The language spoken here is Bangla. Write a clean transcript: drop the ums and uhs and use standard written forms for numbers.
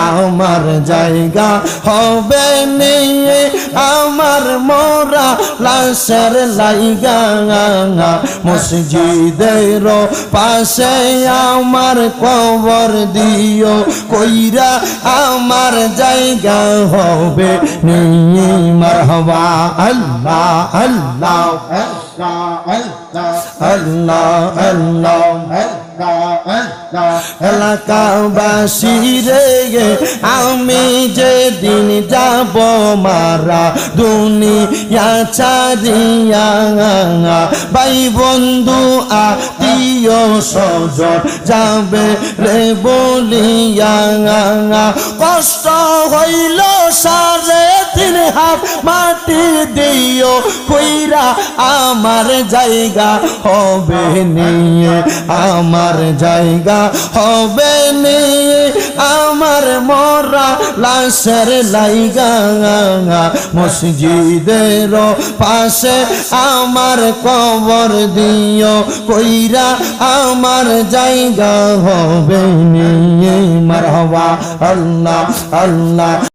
আমার জায়গা হবে নিয়ে আমার মোরা লাশের লাইগা মসজিদের পাশে আমার কবর দিও কইরা আমার জায়গা হবে নিয়ে মারহাবা আল্লাহ আল্লাহ আল্লাহ আল্লাহ এলাকাবাসী রে আমি যেদিন যাব মারা দুনিয়া ছাড়িয়া ভাই বন্ধু আত্মীয় স্বজন যাবে রে বলিয়া কষ্ট হইল 3.5 হাত মাটি দিও কইরা আমার জায়গা হবে নিয়ে আমার জায়গা হবে নিয়ে আমার মোরা লাশের লাইগা মসজিদের পাশে আমার কবর দিও কইরা আমার জায়গা হবে নিয়ে মারহাবা আল্লাহ আল্লাহ।